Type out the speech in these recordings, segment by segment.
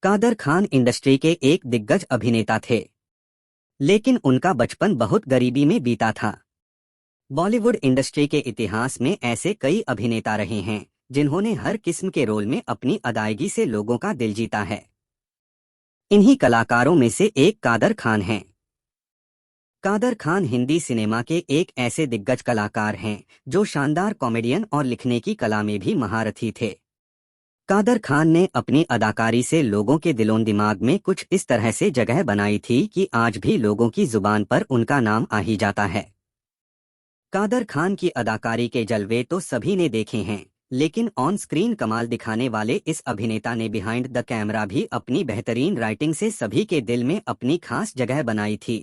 Kader Khan industry के एक दिग्गज अभिनेता थे, लेकिन उनका बचपन बहुत गरीबी में बीता था। बॉलीवुड इंडस्ट्री के इतिहास में ऐसे कई अभिनेता रहे हैं जिन्होंने हर किस्म के रोल में अपनी अदायगी से लोगों का दिल जीता है। इन्हीं कलाकारों में से एक कादर खान हैं। कादर खान हिंदी सिनेमा के एक ऐसे दिग्गज कलाकार हैं जो शानदार कॉमेडियन और लिखने की कला में भी महारथी थे। कादर खान ने अपनी अदाकारी से लोगों के दिलों दिमाग में कुछ इस तरह से जगह बनाई थी कि आज भी लोगों की जुबान पर उनका नाम आ ही जाता है। कादर खान की अदाकारी के जलवे तो सभी ने देखे हैं, लेकिन ऑन स्क्रीन कमाल दिखाने वाले इस अभिनेता ने बिहाइंड द कैमरा भी अपनी बेहतरीन राइटिंग से सभी के दिल में अपनी खास जगह बनाई थी।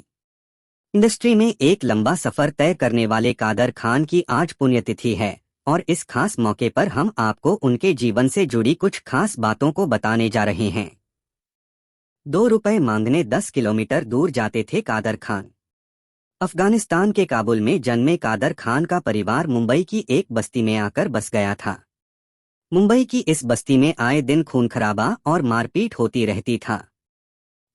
इंडस्ट्री में एक लंबा सफर तय करने वाले कादर खान की आज पुण्यतिथि है और इस खास मौके पर हम आपको उनके जीवन से जुड़ी कुछ खास बातों को बताने जा रहे हैं। 2 रुपए मांगने 10 किलोमीटर दूर जाते थे कादर खान। अफगानिस्तान के काबुल में जन्मे कादर खान का परिवार मुंबई की एक बस्ती में आकर बस गया था। मुंबई की इस बस्ती में आए दिन खून खराबा और मारपीट होती रहती था।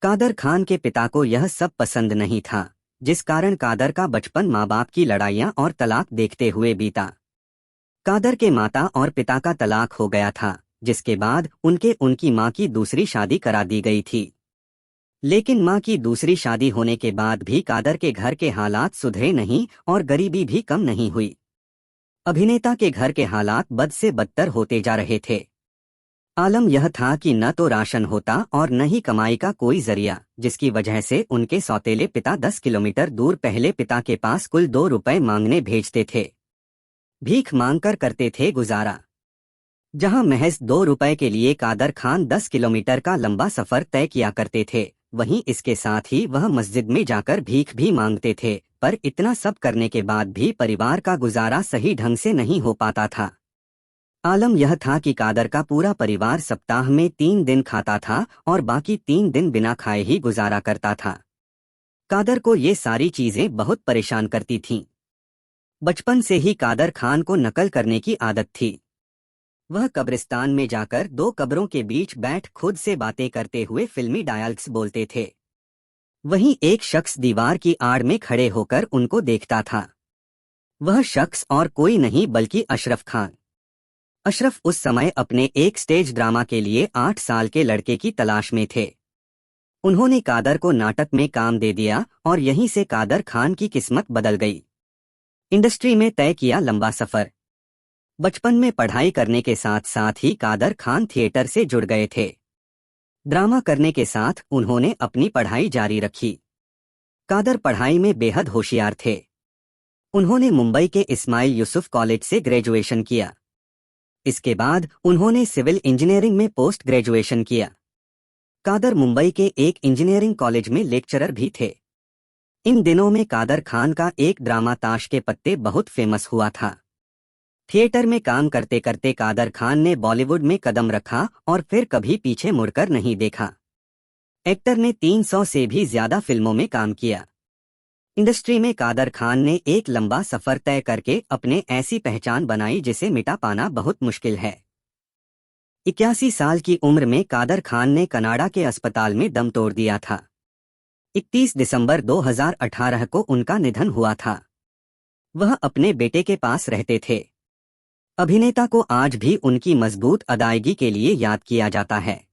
कादर खान के पिता को यह सब पसंद नहीं था, जिस कारण कादर का बचपन माँ बाप की लड़ाइयाँ और तलाक देखते हुए बीता। कादर के माता और पिता का तलाक हो गया था, जिसके बाद उनकी मां की दूसरी शादी करा दी गई थी। लेकिन मां की दूसरी शादी होने के बाद भी कादर के घर के हालात सुधरे नहीं और गरीबी भी कम नहीं हुई। अभिनेता के घर के हालात बद से बदतर होते जा रहे थे। आलम यह था कि न तो राशन होता और न ही कमाई का कोई जरिया, जिसकी वजह से उनके सौतेले पिता 10 किलोमीटर दूर पहले पिता के पास कुल 2 रुपए मांगने भेजते थे। भीख मांगकर करते थे गुजारा। जहां महज 2 रुपए के लिए कादर खान 10 किलोमीटर का लंबा सफर तय किया करते थे, वहीं इसके साथ ही वह मस्जिद में जाकर भीख भी मांगते थे। पर इतना सब करने के बाद भी परिवार का गुजारा सही ढंग से नहीं हो पाता था। आलम यह था कि कादर का पूरा परिवार सप्ताह में 3 दिन खाता था और बाकी 3 दिन बिना खाए ही गुजारा करता था। कादर को ये सारी चीजें बहुत परेशान करती थीं। बचपन से ही कादर खान को नकल करने की आदत थी। वह कब्रिस्तान में जाकर 2 कब्रों के बीच बैठ खुद से बातें करते हुए फिल्मी डायलॉग्स बोलते थे। वहीं एक शख्स दीवार की आड़ में खड़े होकर उनको देखता था। वह शख्स और कोई नहीं बल्कि अशरफ खान। अशरफ उस समय अपने एक स्टेज ड्रामा के लिए 8 साल के लड़के की तलाश में थे। उन्होंने कादर को नाटक में काम दे दिया और यहीं से कादर खान की किस्मत बदल गई। इंडस्ट्री में तय किया लंबा सफर। बचपन में पढ़ाई करने के साथ साथ ही कादर खान थिएटर से जुड़ गए थे। ड्रामा करने के साथ उन्होंने अपनी पढ़ाई जारी रखी। कादर पढ़ाई में बेहद होशियार थे। उन्होंने मुंबई के इस्माइल यूसुफ कॉलेज से ग्रेजुएशन किया। इसके बाद उन्होंने सिविल इंजीनियरिंग में पोस्ट ग्रेजुएशन किया। कादर मुंबई के एक इंजीनियरिंग कॉलेज में लेक्चरर भी थे। इन दिनों में कादर खान का एक ड्रामा ताश के पत्ते बहुत फेमस हुआ था। थिएटर में काम करते करते कादर खान ने बॉलीवुड में कदम रखा और फिर कभी पीछे मुड़कर नहीं देखा। एक्टर ने 300 से भी ज्यादा फिल्मों में काम किया। इंडस्ट्री में कादर खान ने एक लंबा सफर तय करके अपने ऐसी पहचान बनाई जिसे मिटा पाना बहुत मुश्किल है। 81 साल की उम्र में कादर खान ने कनाडा के अस्पताल में दम तोड़ दिया था। 31 दिसंबर 2018 को उनका निधन हुआ था। वह अपने बेटे के पास रहते थे। अभिनेता को आज भी उनकी मजबूत अदायगी के लिए याद किया जाता है।